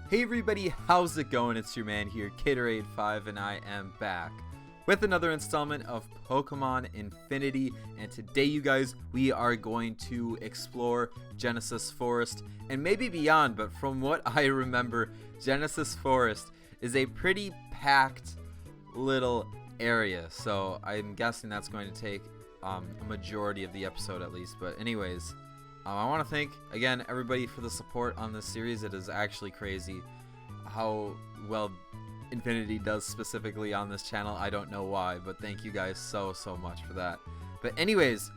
Hey everybody, how's it going? It's your man here, Caterade5, and I am back with another installment of Pokemon Infinity. And today, you guys, we are going to explore Genesis Forest and maybe beyond. But from what I remember, Genesis Forest is a pretty packed little area. So I'm guessing that's going to take a majority of the episode at least. But anyways, I want to thank, again, everybody for the support on this series. It is actually crazy how well Infinity does specifically on this channel. I don't know why, but thank you guys so much for that. But anyways,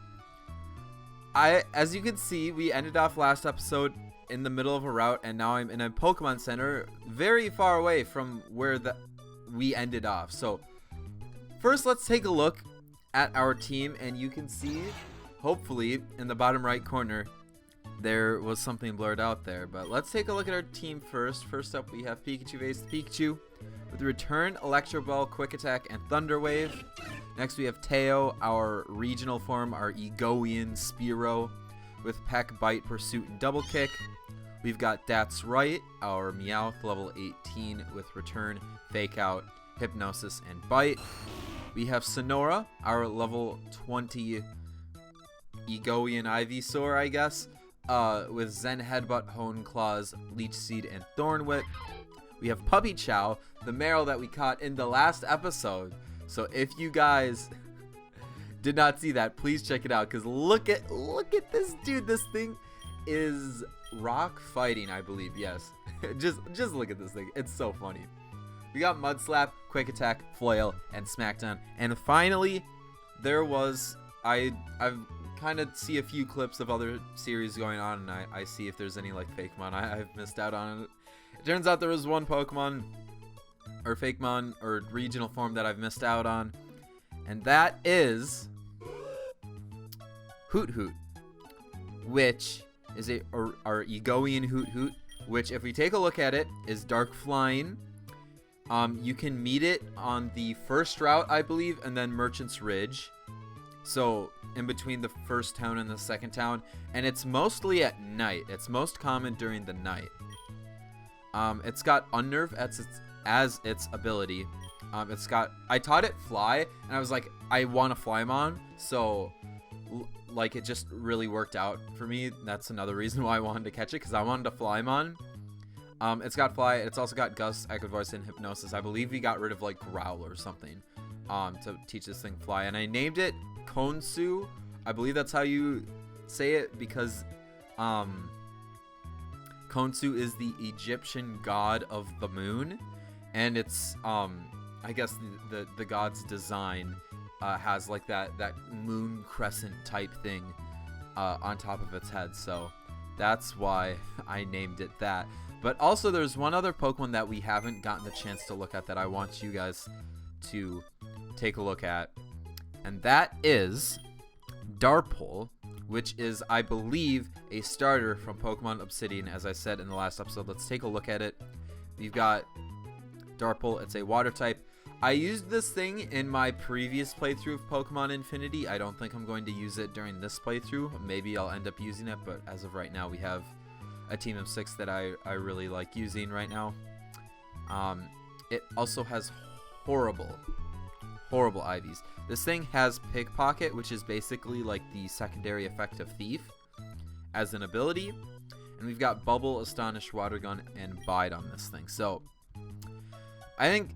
as you can see, we ended off last episode in the middle of a route, and now I'm in a Pokemon Center very far away from where we ended off. So first, let's take a look at our team, and you can see, hopefully, in the bottom right corner, there was something blurred out there. But let's take a look at our team first. First up, we have Pikachu Vase Pikachu with Return, Electro Ball, Quick Attack, and Thunder Wave. Next, we have Teo, our regional form, our Egoian Spearow, with Peck, Bite, Pursuit, and Double Kick. We've got That's Right, our Meowth, level 18, with Return, Fake Out, Hypnosis, and Bite. We have Sonora, our level 20 Egoian Ivysaur, I guess, with Zen Headbutt, Hone Claws, Leech Seed, and Thorn Whip. We have Puppy Chow, the Meryl that we caught in the last episode. So if you guys did not see that, please check it out, because look at this dude. This thing is rock fighting, I believe. Yes. just look at this thing. It's so funny. We got Mud Slap, Quick Attack, Flail, and Smackdown. And finally, there was I've kind of see a few clips of other series going on, and I see if there's any like Fakemon I've missed out on. It turns out there was one Pokemon or Fakemon or regional form that I've missed out on, and that is Hoot Hoot, which is our Egoian Hoot Hoot, which, if we take a look at it, is Dark Flying. You can meet it on the first route, I believe, and then Merchant's Ridge. So in between the first town and the second town, and it's mostly at night. It's most common during the night. It's got Unnerve as its ability. I taught it Fly, and I was like, I want to Flymon, so like it just really worked out for me. That's another reason why I wanted to catch it, because I wanted to Flymon. It's got Fly. It's also got Gust, Echo Voice, and Hypnosis. I believe we got rid of like Growl or something to teach this thing Fly, and I named it Konsu. I believe that's how you say it, because Konsu is the Egyptian god of the moon, and it's I guess the god's design has like that moon crescent type thing on top of its head, so that's why I named it that. But also, there's one other Pokemon that we haven't gotten the chance to look at that I want you guys to take a look at, and that is Darpole, which is, I believe, a starter from Pokemon Obsidian, as I said in the last episode. Let's take a look at it. We've got Darpole. It's a water type. I used this thing in my previous playthrough of Pokemon Infinity. I don't think I'm going to use it during this playthrough. Maybe I'll end up using it, but as of right now, we have a team of 6 that I really like using right now. It also has horrible IVs. This thing has Pickpocket, which is basically like the secondary effect of Thief as an ability. And we've got Bubble, Astonish, Water Gun, and Bide on this thing. So I think,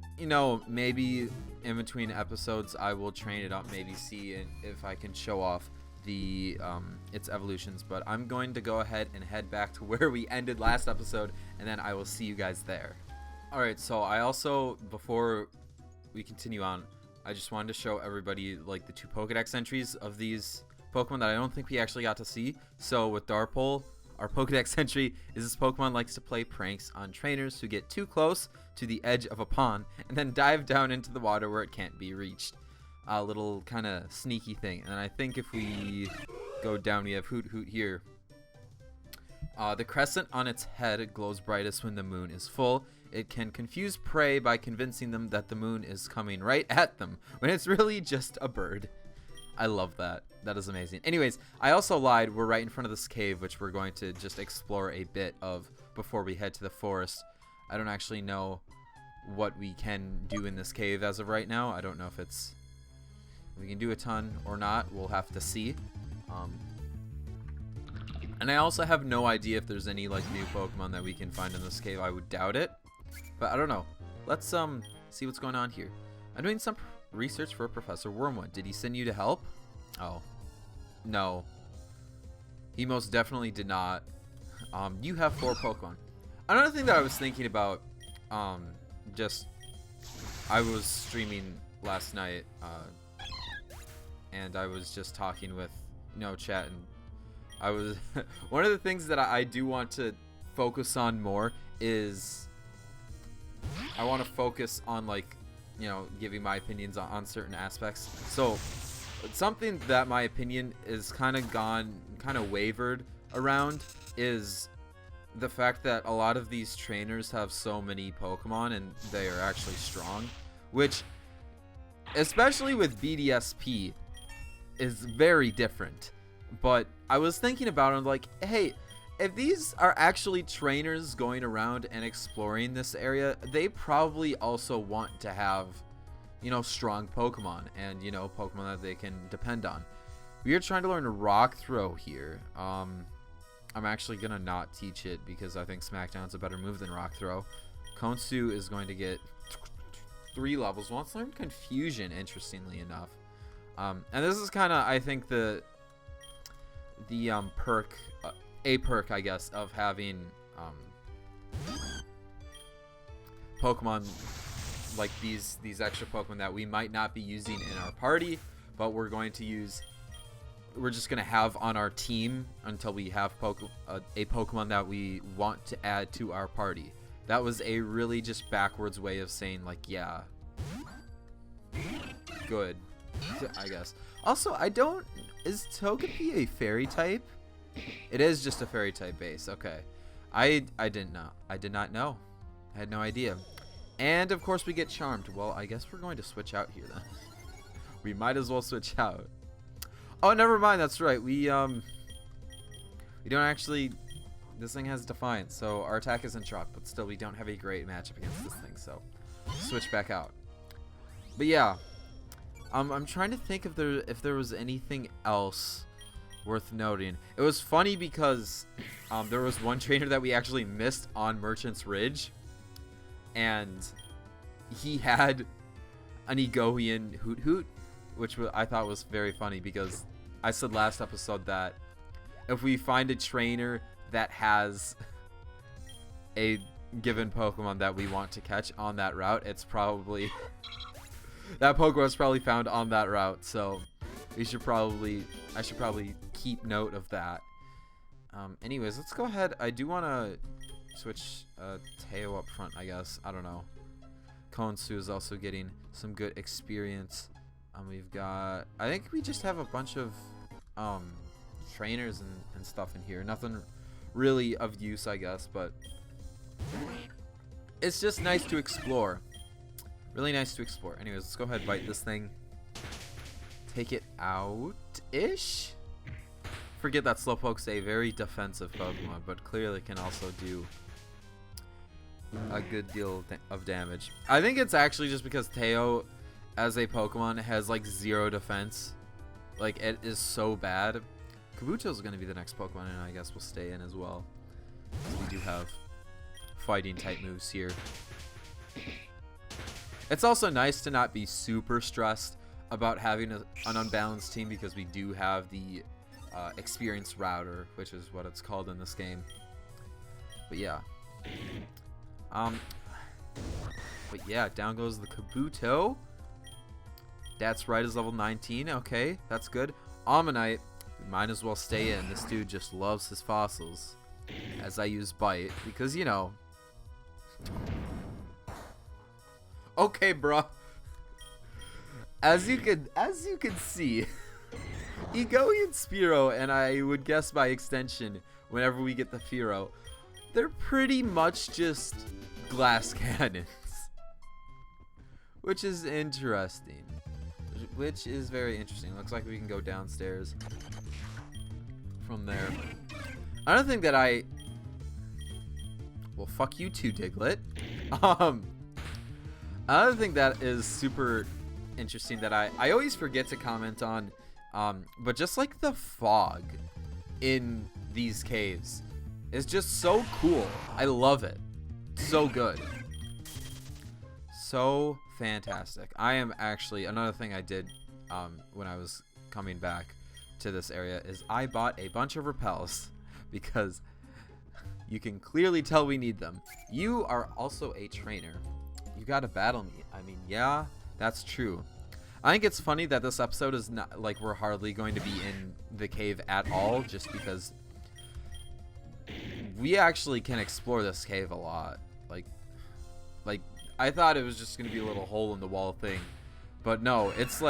maybe in between episodes I will train it up, maybe see if I can show off its evolutions. But I'm going to go ahead and head back to where we ended last episode, and then I will see you guys there. Alright, so I also, before we continue on, I just wanted to show everybody like the 2 Pokedex entries of these Pokemon that I don't think we actually got to see. So with Darpole, our Pokedex entry is this Pokemon likes to play pranks on trainers who get too close to the edge of a pond and then dive down into the water where it can't be reached. A little kind of sneaky thing. And I think if we go down, we have Hoot Hoot here. The crescent on its head glows brightest when the moon is full. It can confuse prey by convincing them that the moon is coming right at them, when it's really just a bird. I love that. That is amazing. Anyways, I also lied. We're right in front of this cave, which we're going to just explore a bit of before we head to the forest. I don't actually know what we can do in this cave as of right now. I don't know if we can do a ton or not. We'll have to see. And I also have no idea if there's any like new Pokemon that we can find in this cave. I would doubt it, but I don't know. Let's see what's going on here. I'm doing some research for Professor Wormwood. Did he send you to help? Oh, no. He most definitely did not. You have 4 Pokemon. Another thing that I was thinking about, I was streaming last night, and I was just talking with chat, and I was one of the things that I do want to focus on more is I want to focus on like giving my opinions on certain aspects. So something that my opinion is kind of wavered around is the fact that a lot of these trainers have so many Pokemon and they are actually strong, which especially with BDSP is very different. But I was thinking about it, I'm like, hey, if these are actually trainers going around and exploring this area, they probably also want to have strong Pokemon and Pokemon that they can depend on. We are trying to learn Rock Throw here. I'm actually gonna not teach it because I think Smackdown's a better move than Rock Throw. Konsu is going to get 3 levels. Well, let's learn Confusion, interestingly enough. And this is kind of, I think, the perk, a perk, I guess, of having Pokemon like these extra Pokemon that we might not be using in our party, but we're just gonna have on our team until we have a Pokemon that we want to add to our party. That was a really just backwards way of saying like, yeah, good, I guess. Also, is Togepi a fairy type? It is just a fairy type base. Okay, I didn't know. I did not know. I had no idea. And of course we get Charmed. Well, I guess we're going to switch out here then. We might as well switch out. Oh, never mind. That's right. We don't actually. This thing has Defiance, so our attack isn't Shock, but still we don't have a great matchup against this thing. So switch back out. But yeah, I'm trying to think if there was anything else worth noting. It was funny because there was one trainer that we actually missed on Merchant's Ridge, and he had an Egoian Hoot Hoot, which I thought was very funny because I said last episode that if we find a trainer that has a given Pokemon that we want to catch on that route, it's probably that Pokemon is probably found on that route. So I should probably keep note of that. Anyways, let's go ahead. I do want to switch Teo up front, I guess. I don't know. Konsu is also getting some good experience. We've got, I think we just have a bunch of trainers and stuff in here. Nothing really of use, I guess, but it's just nice to explore. Really nice to explore. Anyways, let's go ahead and bite this thing. Take it out-ish? Forget that Slowpoke's a very defensive Pokemon, but clearly can also do a good deal of damage. I think it's actually just because Teo as a Pokemon has like 0 defense. Like, it is so bad. Kabuto's gonna be the next Pokemon, and I guess we'll stay in as well. We do have fighting type moves here. It's also nice to not be super stressed about having an unbalanced team because we do have the experience router, which is what it's called in this game. But yeah. But yeah, down goes the Kabuto. That's right, is level 19. Okay, that's good. Ammonite, we might as well stay in. This dude just loves his fossils. As I use Bite, because Okay, bro. As you can see, Egoian Spearow, and I would guess by extension, whenever we get the Fearow, they're pretty much just glass cannons. Which is interesting. Which is very interesting. Looks like we can go downstairs from there. Another thing that I Well, fuck you too, Diglett. Another thing that is super interesting that I always forget to comment on, but just like the fog in these caves is just so cool. I love it. So good. So fantastic. I am actually, another thing I did when I was coming back to this area is I bought a bunch of repels because you can clearly tell we need them. You are also a trainer. You gotta battle me. I mean, yeah, that's true. I think it's funny that this episode is not like we're hardly going to be in the cave at all, just because we actually can explore this cave a lot. Like I thought it was just gonna be a little hole in the wall thing, but no, it's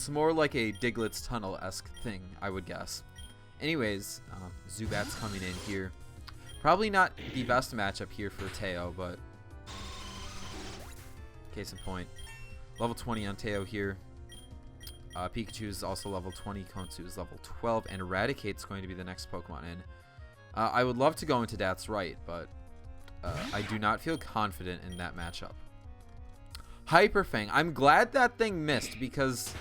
more like a Diglett's Tunnel-esque thing, I would guess. Anyways, Zubat's coming in here. Probably not the best matchup here for Teo, but case in point. Level 20 on Teo here. Pikachu is also level 20. Konsu is level 12. And Eradicate's going to be the next Pokemon in. I would love to go into That's Right, but I do not feel confident in that matchup. Hyper Fang. I'm glad that thing missed because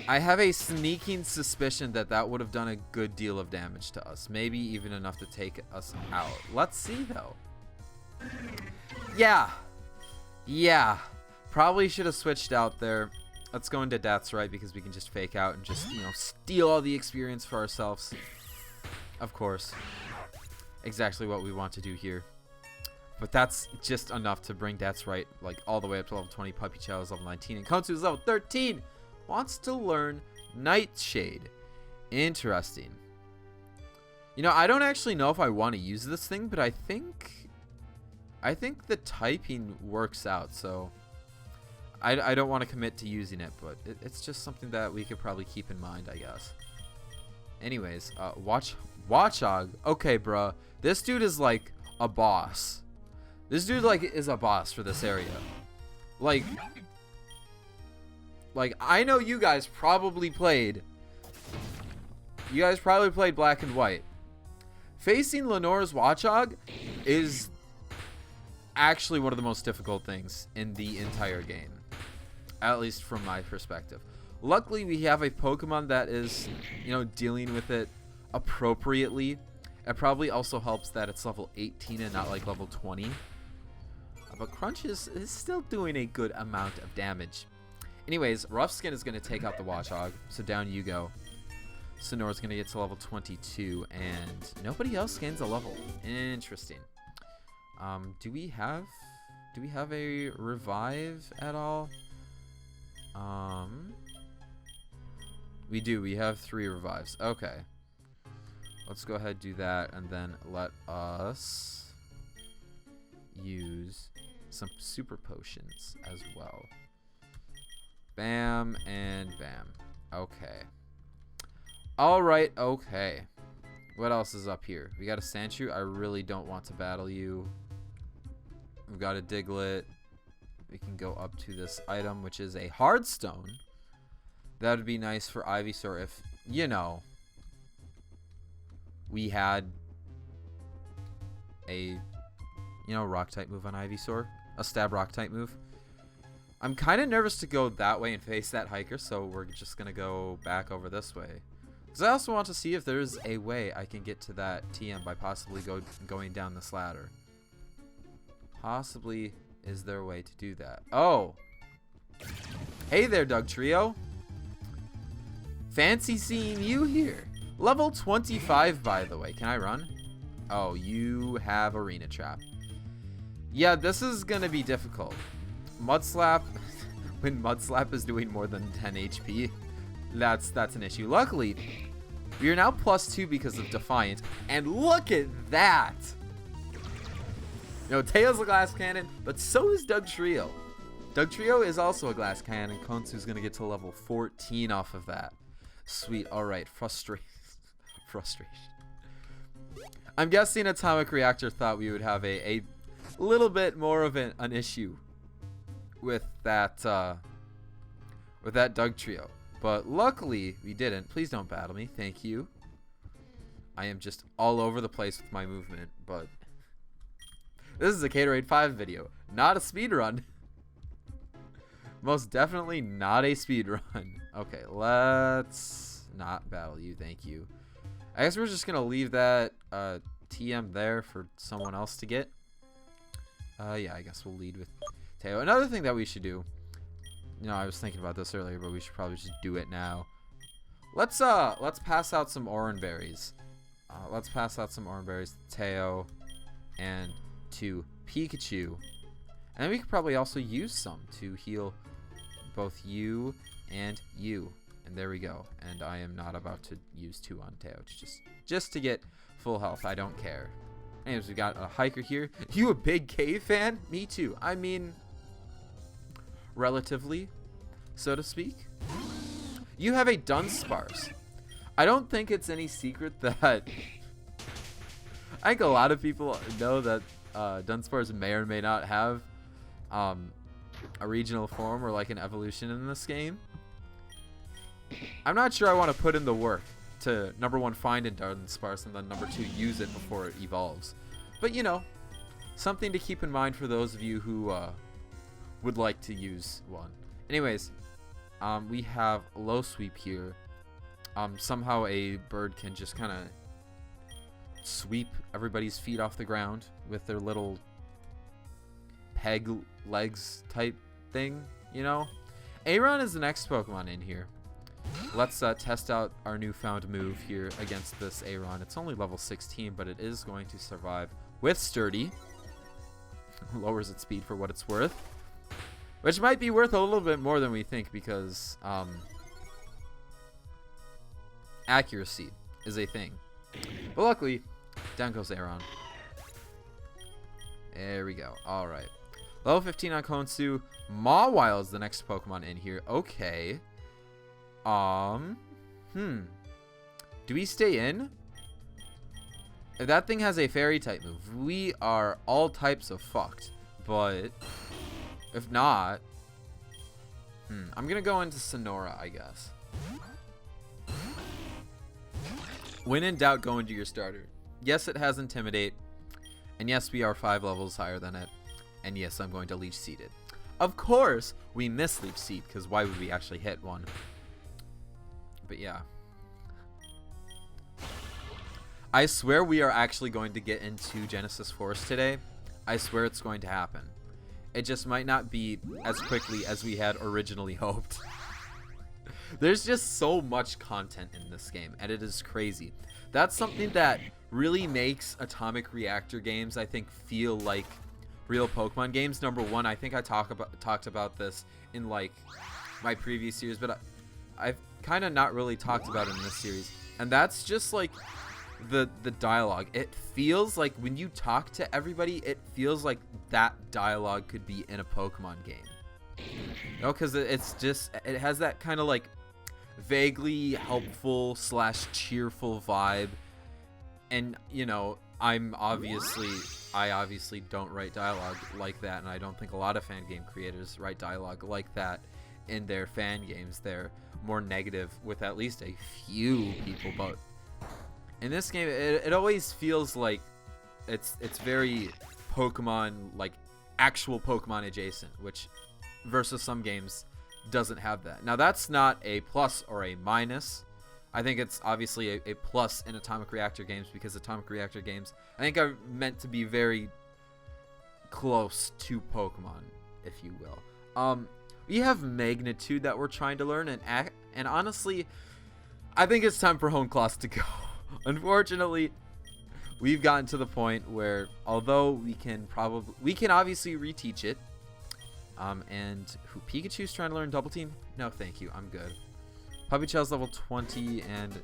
I have a sneaking suspicion that that would have done a good deal of damage to us. Maybe even enough to take us out. Let's see, though. Yeah. Probably should have switched out there. Let's go into That's Right because we can just fake out and just, steal all the experience for ourselves. Of course. Exactly what we want to do here. But that's just enough to bring That's Right like all the way up to level 20. Puppy Chow is level 19 and Konsu is level 13. Wants to learn Nightshade. Interesting. I don't actually know if I want to use this thing, but I think the typing works out, so I don't want to commit to using it, but it's just something that we could probably keep in mind, I guess. Anyways, Watchog. Okay, bruh. This dude is like a boss. This dude is a boss for this area. Like I know you guys probably played Black and White. Facing Lenore's Watchog is actually one of the most difficult things in the entire game, at least from my perspective. Luckily, we have a Pokemon that is, dealing with it appropriately. It probably also helps that it's level 18 and not like level 20. But Crunch is still doing a good amount of damage. Anyways, Rough Skin is going to take out the Watchog, so down you go. Sonora's going to get to level 22, and nobody else gains a level. Interesting. Do we have a revive at all? We do. We have 3 revives. Okay. Let's go ahead and do that, and then let us use some super potions as well. Bam and bam. Okay. Alright, okay. What else is up here? We got a Sandshrew. I really don't want to battle you. We've got a Diglett. We can go up to this item, which is a Hardstone. That would be nice for Ivysaur if, we had a, Rock-type move on Ivysaur. A Stab Rock-type move. I'm kind of nervous to go that way and face that hiker, so we're just going to go back over this way. Because I also want to see if there's a way I can get to that TM by possibly going down this ladder. Possibly is there a way to do that? Oh! Hey there, Dugtrio! Fancy seeing you here! Level 25, by the way. Can I run? Oh, you have Arena Trap. Yeah, this is gonna be difficult. Mudslap, when Mudslap is doing more than 10 HP, that's an issue. Luckily, we are now +2 because of Defiant, and look at that! Teo's a glass cannon, but so is Dugtrio. Dugtrio is also a glass cannon. Konsu's gonna get to level 14 off of that. Sweet, alright, frustration. I'm guessing Atomic Reactor thought we would have a little bit more of an issue with that Dugtrio, but luckily we didn't. Please don't battle me, thank you. I am just all over the place with my movement, but This is a Caterade 5 video, not a speed run. Most definitely not a speed run. Okay, let's not battle you, thank you. I guess we're just gonna leave that TM there for someone else to get. Yeah, I guess we'll lead with Teo. Another thing that we should do, you know, I was thinking about this earlier, but we should probably just do it now. Let's pass out some Aeron berries. Let's pass out some Aeron berries to Teo and to Pikachu. And we could probably also use some to heal both you and you. And there we go. And I am not about to use 2 on Teo. Just to get full health. I don't care. Anyways, we got a hiker here. You a big cave fan? Me too. I mean, relatively, so to speak. You have a Dunsparce. I don't think it's any secret that I think a lot of people know that Dunsparce may or may not have a regional form or like an evolution in this game. I'm not sure I want to put in the work to #1 find a Dunsparce and then #2 use it before it evolves. But you know, something to keep in mind for those of you who would like to use one. Anyways, we have low sweep here. Somehow a bird can just kind of sweep everybody's feet off the ground with their little peg legs type thing, you know? Aeron is the next Pokemon in here. Let's test out our newfound move here against this Aeron. It's only level 16, but it is going to survive with Sturdy. Lowers its speed for what it's worth, which might be worth a little bit more than we think because accuracy is a thing. But luckily, down goes Aeron. There we go. All right. Level 15 on Konsu. Mawile is the next Pokemon in here. Okay. Do we stay in? If that thing has a fairy type move, we are all types of fucked. But if not, I'm gonna go into Sonora, I guess. When in doubt, go into your starter. Yes, it has Intimidate. And yes, we are 5 levels higher than it. And yes, I'm going to Leech Seed it. Of course, we miss Leech Seed, because why would we actually hit one? But yeah. I swear we are actually going to get into Genesis Forest today. I swear it's going to happen. It just might not be as quickly as we had originally hoped. There's just so much content in this game, and it is crazy. That's something that really makes Atomic Reactor games, I think, feel like real Pokemon games. #1, I think I talked about this in like my previous series, but I've kind of not really talked about it in this series. And that's just like the dialogue. It feels like when you talk to everybody, it feels like that dialogue could be in a Pokemon game. You know, because it's just, it has that kind of like vaguely helpful / cheerful vibe. And you know, I obviously don't write dialogue like that, and I don't think a lot of fan game creators write dialogue like that in their fan games. They're more negative with at least a few people, but in this game it always feels like it's very Pokemon, like actual Pokemon adjacent, which versus some games doesn't have that. Now that's not a plus or a minus. I think it's obviously a plus in Atomic Reactor games, because Atomic Reactor games, I think, are meant to be very close to Pokemon, if you will. We have Magnitude that we're trying to learn, and honestly, I think it's time for Honeclaw to go. Unfortunately, we've gotten to the point where, although we can obviously reteach it, and Pikachu's trying to learn Double Team? No, thank you, I'm good. Puppy Chow's level 20, and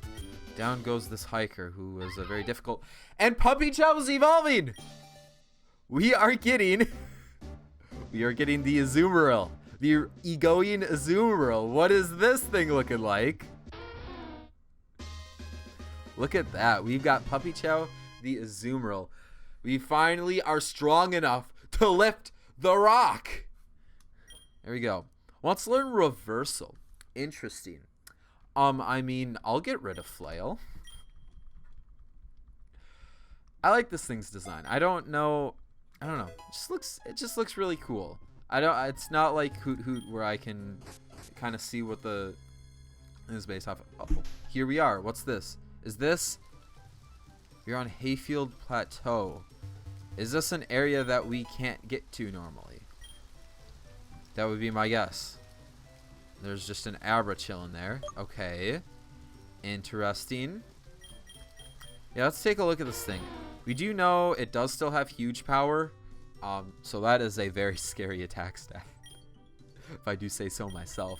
down goes this hiker, who was very difficult. And Puppy Chow's evolving! We are getting the Azumarill. The Egoing Azumarill. What is this thing looking like? Look at that. We've got Puppy Chow, the Azumarill. We finally are strong enough to lift the rock. There we go. Wants to learn Reversal. Interesting. I mean, I'll get rid of Flail. I like this thing's design. I don't know I don't know. It just looks really cool. I don't. It's not like Hoot Hoot where I can kind of see what the is based off. Oh, here we are. What's this? Is this? You're on Hayfield Plateau. Is this an area that we can't get to normally? That would be my guess. There's just an Abra chilling there. Okay. Interesting. Yeah, let's take a look at this thing. We do know it does still have huge power. So that is a very scary attack stat. If I do say so myself.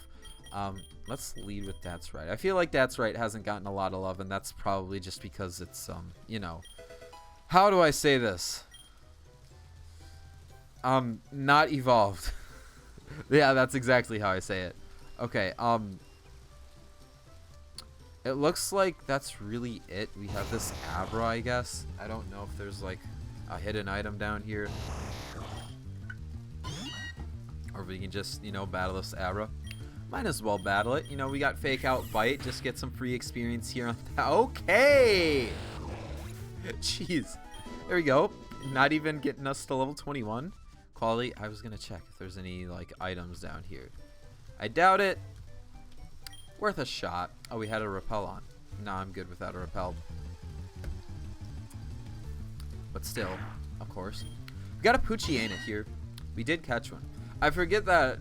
Let's lead with That's Right. I feel like That's Right hasn't gotten a lot of love, and that's probably just because it's, you know, how do I say this? Not evolved. Yeah, that's exactly how I say it. Okay, it looks like that's really it. We have this Abra, I guess. I don't know if there's like a hidden item down here. Or we can just, you know, battle this Abra. Might as well battle it. You know, we got Fake Out Bite. Just get some free experience here on that. Okay! Jeez. There we go. Not even getting us to level 21. Quality. I was going to check if there's any, like, items down here. I doubt it. Worth a shot. Oh, we had a Repel on. Nah, I'm good without a Repel. But still, of course. We got a Poochyena here. We did catch one. I forget that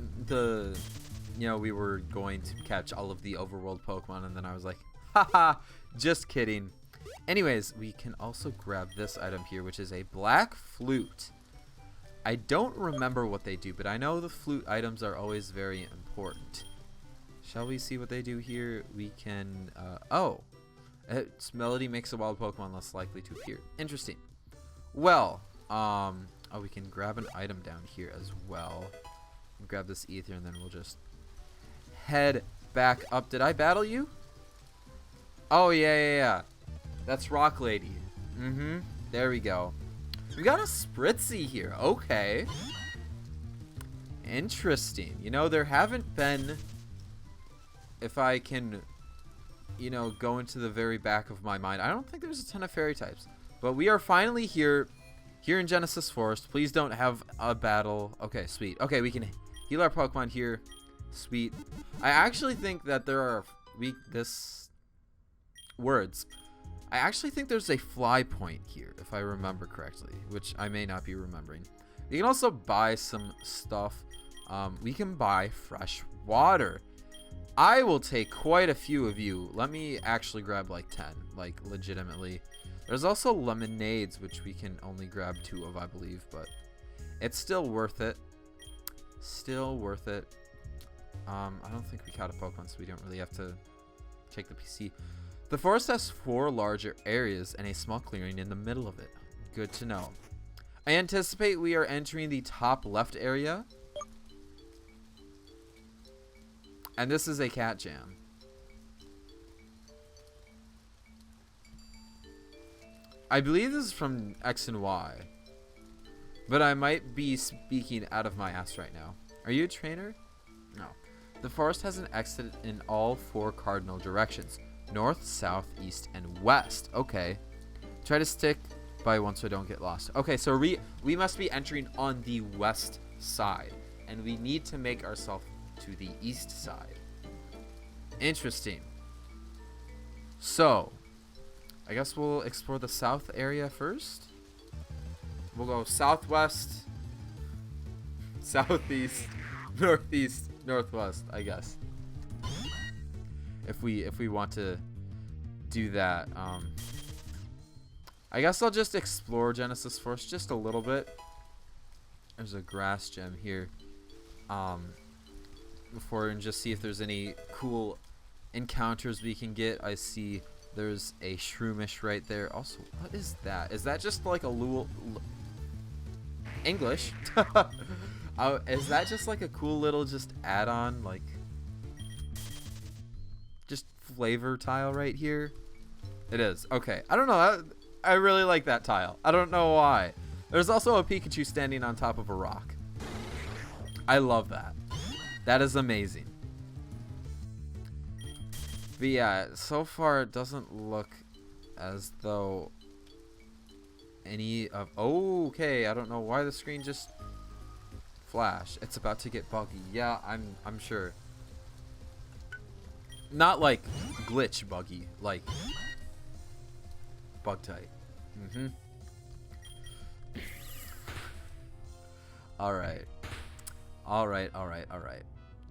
we were going to catch all of the overworld Pokemon, and then I was like, haha, just kidding. Anyways, we can also grab this item here, which is a black flute. I don't remember what they do, but I know the flute items are always very important. Shall we see what they do here? We can, its melody makes a wild Pokemon less likely to appear. Interesting. Well, we can grab an item down here as well. Grab this ether, and then we'll just head back up. Did I battle you? Oh, yeah. That's Rock Lady. There we go. We got a Spritzy here. Okay. Interesting. You know, there haven't been... If I can, you know, go into the very back of my mind, I don't think there's a ton of fairy types. But we are finally here in Genesis Forest. Please don't have a battle. Okay, sweet. Okay, we can heal our Pokemon here. Sweet. I actually think that there are I actually think there's a fly point here, if I remember correctly, which I may not be remembering. You can also buy some stuff. We can buy fresh water. I will take quite a few of you. Let me actually grab like 10, like legitimately. There's also lemonades, which we can only grab 2 of, I believe, but it's still worth it. Still worth it. I don't think we caught a Pokemon, so we don't really have to check the PC. The forest has 4 larger areas and a small clearing in the middle of it. Good to know. I anticipate we are entering the top left area. And this is a cat jam. I believe this is from X and Y. But I might be speaking out of my ass right now. Are you a trainer? No. The forest has an exit in all 4 cardinal directions. North, south, east, and west. Okay. Try to stick by one so I don't get lost. Okay, so we must be entering on the west side. And we need to make ourselves to the east side. Interesting. So, I guess we'll explore the south area first. We'll go southwest, southeast, northeast, northwest, I guess. If we want to do that, I guess I'll just explore Genesis Forest just a little bit. There's a grass gem here. Before and just see if there's any cool encounters we can get. I see there's a Shroomish right there. Also, what is that? Is that just like a English? Is that just like a cool little just add-on, like just flavor tile right here? It is. Okay. I don't know. I really like that tile. I don't know why. There's also a Pikachu standing on top of a rock. I love that. That is amazing. But yeah, so far it doesn't look as though any of... Okay, I don't know why the screen just flashed. It's about to get buggy. Yeah, I'm sure. Not like glitch buggy, like bug type. Alright.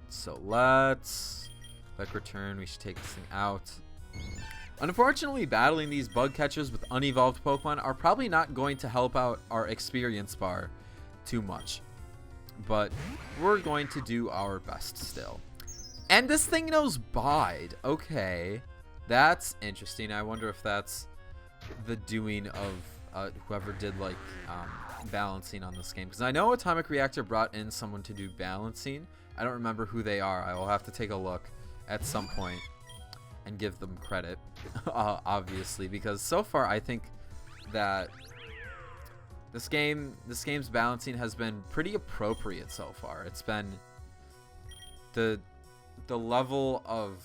So let's click return. We should take this thing out. Unfortunately, battling these bug catchers with unevolved Pokemon are probably not going to help out our experience bar too much. But we're going to do our best still. And this thing knows Bide. Okay. That's interesting. I wonder if that's the doing of whoever did like balancing on this game. Because I know Atomic Reactor brought in someone to do balancing. I don't remember who they are. I will have to take a look at some point and give them credit, obviously, because so far I think that this game's balancing has been pretty appropriate so far. It's been the level of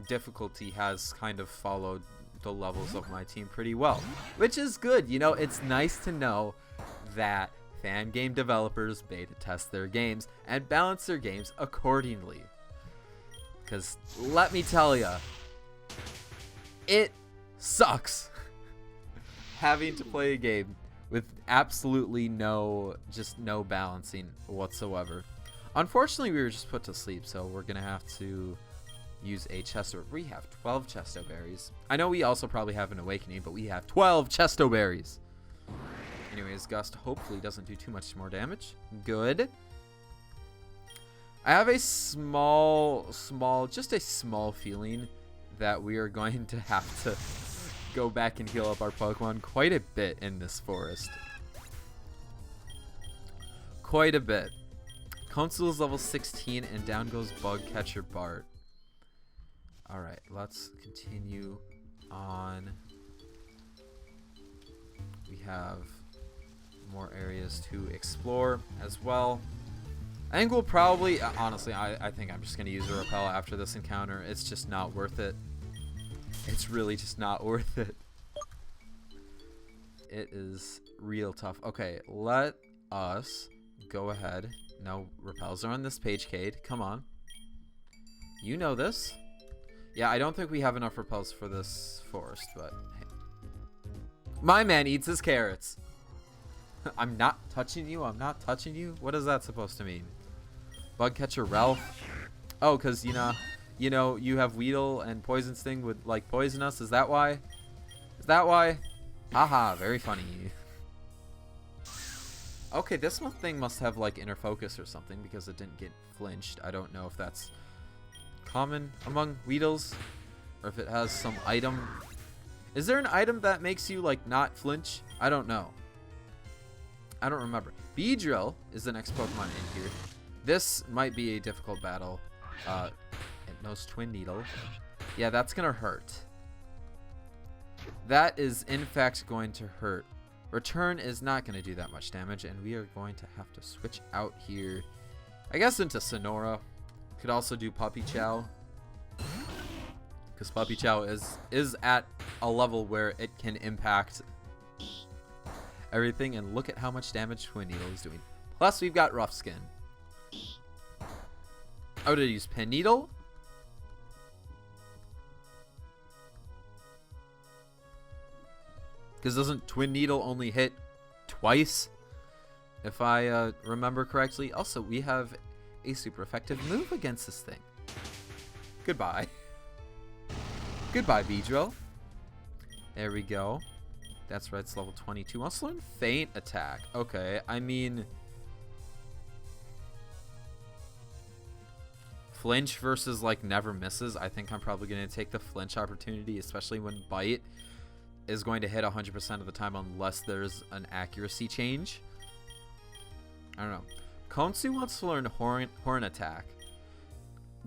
difficulty has kind of followed the levels of my team pretty well, which is good. You know, it's nice to know that fan game developers beta test their games and balance their games accordingly. Because let me tell ya, it sucks having to play a game with absolutely no balancing whatsoever. Unfortunately, we were just put to sleep, so we're gonna have to use a Chesto. We have 12 Chesto berries. I know we also probably have an awakening, but we have 12 Chesto berries. Anyways, Gust hopefully doesn't do too much more damage. Good. I have a just a small feeling that we are going to have to go back and heal up our Pokemon quite a bit in this forest. Quite a bit. Council is level 16 and down goes Bug Catcher Bart. Alright, let's continue on. We have more areas to explore as well. I think we'll probably, honestly, I think I'm just going to use a Repel after this encounter. It's just not worth it. It's really just not worth it. It is real tough. Okay, let us go ahead. No, Repels are on this page, Cade. Come on. You know this. Yeah, I don't think we have enough Repels for this forest, but hey. My man eats his carrots. I'm not touching you. I'm not touching you. What is that supposed to mean? Bug Catcher Ralph. Oh, because you have Weedle and Poison Sting would like poison us. Is that why? Is that why? Haha, very funny. Okay, this thing must have like inner focus or something because it didn't get flinched. I don't know if that's common among Weedles or if it has some item. Is there an item that makes you like not flinch? I don't know. I don't remember. Beedrill is the next Pokemon in here. This might be a difficult battle. It knows Twin Needle. Yeah, that's gonna hurt. That is in fact going to hurt. Return is not going to do that much damage, and we are going to have to switch out here, I guess, into Sonora. Could also do Puppy Chow, because Puppy Chow is at a level where it can impact everything, and look at how much damage Twin Needle is doing. Plus, we've got Rough Skin. I would have used Pin Needle. Because doesn't Twin Needle only hit twice, if I remember correctly? Also, we have a super effective move against this thing. Goodbye. Goodbye, Beedrill. There we go. That's right, it's level 22. Also learn Feint Attack. Okay, I mean... Flinch versus, like, never misses. I think I'm probably going to take the flinch opportunity, especially when Bite is going to hit 100% of the time unless there's an accuracy change. I don't know. Konsu wants to learn Horn Attack.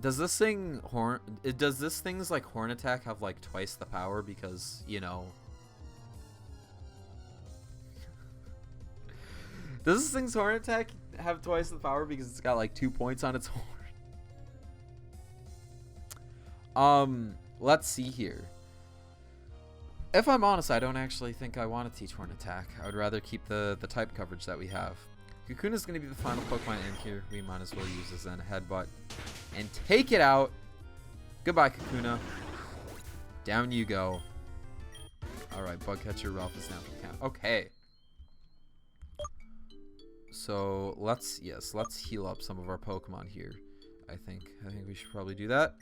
Does this thing's like Horn Attack have like twice the power because, you know, does this thing's Horn Attack have twice the power because it's got like 2 points on its horn? Let's see here. If I'm honest, I don't actually think I want to teach Horn Attack. I would rather keep the type coverage that we have. Kakuna's going to be the final Pokemon in here. We might as well use a Zen Headbutt and take it out. Goodbye, Kakuna. Down you go. Alright, Bug Catcher Ralph is down for the count. Okay. So let's heal up some of our Pokemon here. I think we should probably do that.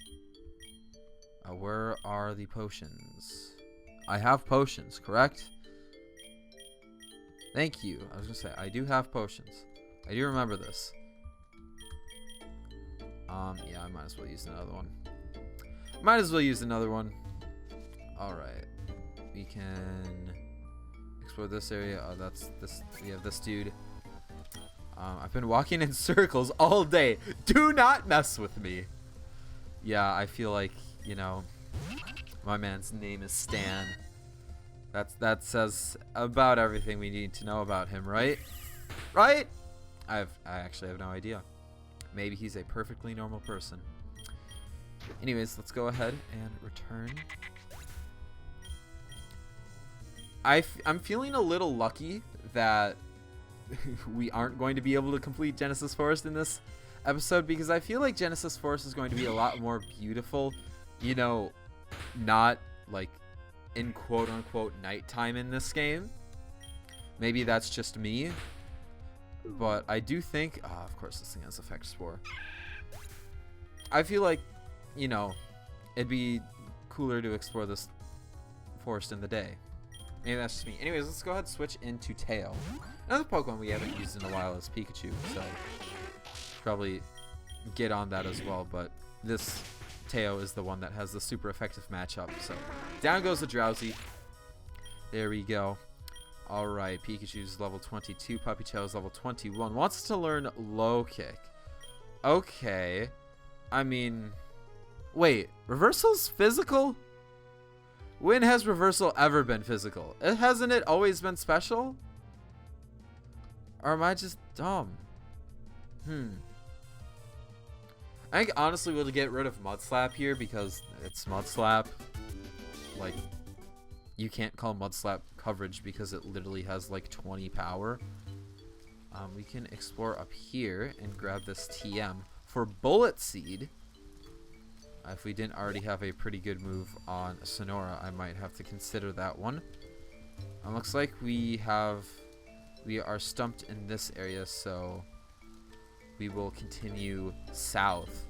Where are the potions? I have potions, correct? Thank you. I was gonna say I do have potions. I do remember this. Yeah, I might as well use another one. All right, we can explore this area. Oh, that's this. We have this dude. I've been walking in circles all day. Do not mess with me. Yeah, I feel like, you know, my man's name is Stan. That says about everything we need to know about him, right? Right? I actually have no idea. Maybe he's a perfectly normal person. Anyways, let's go ahead and return. I'm feeling a little lucky that we aren't going to be able to complete Genesis Forest in this episode, because I feel like Genesis Forest is going to be a lot more beautiful, you know, not like in quote-unquote nighttime in this game. Maybe that's just me, but I do think of course this thing has Effect Spore. I feel like, you know, it'd be cooler to explore this forest in the day. Maybe that's just me. Anyways, let's go ahead and switch into Tail. Another Pokemon we haven't used in a while is Pikachu, so probably get on that as well, but this Teo is the one that has the super effective matchup. So down goes the Drowsy. There we go. All right, Pikachu's level 22. Puppy Tail's level 21. Wants to learn Low Kick. Okay. I mean, wait, Reversal's physical? When has Reversal ever been physical? Hasn't it always been special? Or am I just dumb? I think honestly we'll get rid of Mud Slap here because it's Mud Slap. Like, you can't call Mud Slap coverage because it literally has like 20 power. We can explore up here and grab this TM for Bullet Seed. If we didn't already have a pretty good move on Sonora, I might have to consider that one. Looks like we are stumped in this area, so we will continue south.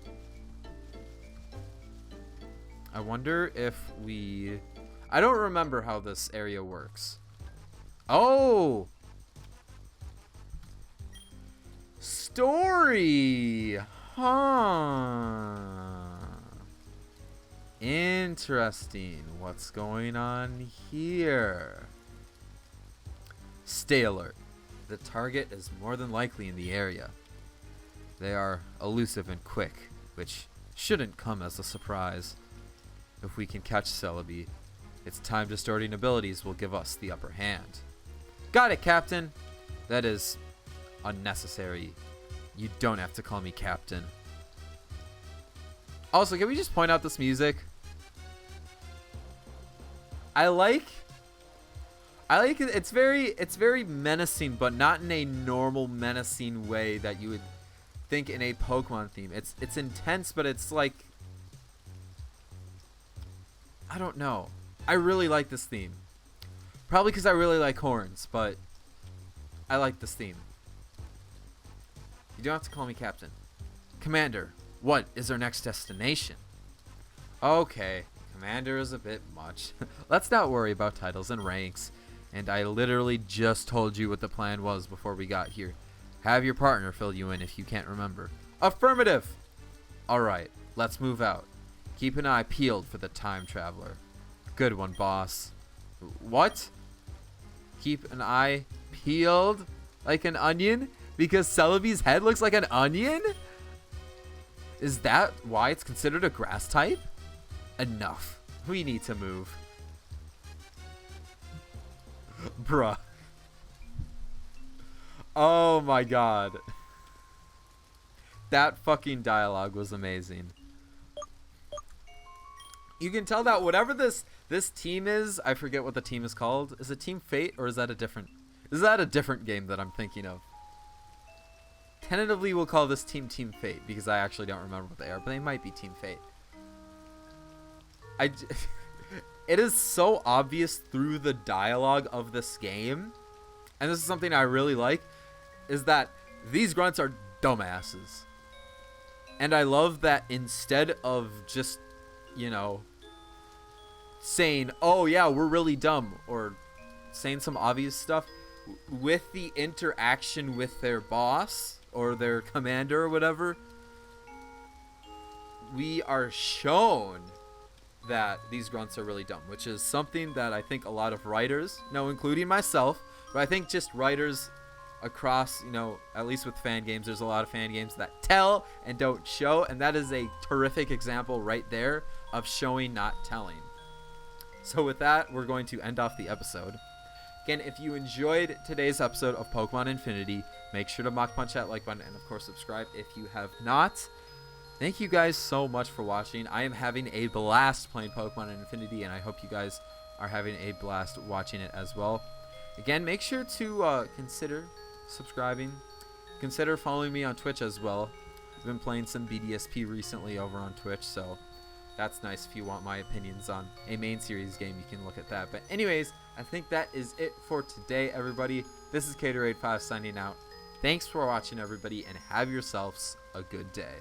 I wonder if I don't remember how this area works. Oh! Story! Huh. Interesting. What's going on here? Stay alert. The target is more than likely in the area. They are elusive and quick, which shouldn't come as a surprise. If we can catch Celebi, its time distorting abilities will give us the upper hand. Got it, Captain. That is unnecessary. You don't have to call me Captain. Also, can we just point out this music? I like it. It's very menacing, but not in a normal menacing way that you would think in a Pokemon theme. It's intense, but it's like, I don't know. I really like this theme. Probably because I really like horns, but I like this theme. You don't have to call me Captain. Commander, what is our next destination? Okay, Commander is a bit much. Let's not worry about titles and ranks. And I literally just told you what the plan was before we got here. Have your partner fill you in if you can't remember. Affirmative! Alright, let's move out. Keep an eye peeled for the time traveler. Good one, boss. What? Keep an eye peeled like an onion? Because Celebi's head looks like an onion? Is that why it's considered a grass type? Enough. We need to move. Bruh. Oh my god. That fucking dialogue was amazing. You can tell that whatever this this team is, I forget what the team is called. Is it Team Fate, or is that a different game that I'm thinking of? Tentatively, we'll call this team Team Fate because I actually don't remember what they are, but they might be Team Fate. It is so obvious through the dialogue of this game, and this is something I really like, is that these grunts are dumbasses. And I love that instead of just, you know, saying, oh yeah, we're really dumb, or saying some obvious stuff, with the interaction with their boss or their commander or whatever, we are shown that these grunts are really dumb, which is something that I think a lot of writers, no, including myself, but I think just writers across, you know, at least with fan games, there's a lot of fan games that tell and don't show, and that is a terrific example right there of showing, not telling. So with that, we're going to end off the episode. Again, if you enjoyed today's episode of Pokemon Infinity, make sure to Mach Punch that like button and of course subscribe if you have not. Thank you guys so much for watching. I am having a blast playing Pokemon Infinity, and I hope you guys are having a blast watching it as well. Again, make sure to consider subscribing. Consider following me on Twitch as well. I've been playing some BDSP recently over on Twitch, so that's nice. If you want my opinions on a main series game, you can look at that. But anyways, I think that is it for today, everybody. This is Caterade5 signing out. Thanks for watching, everybody, and have yourselves a good day.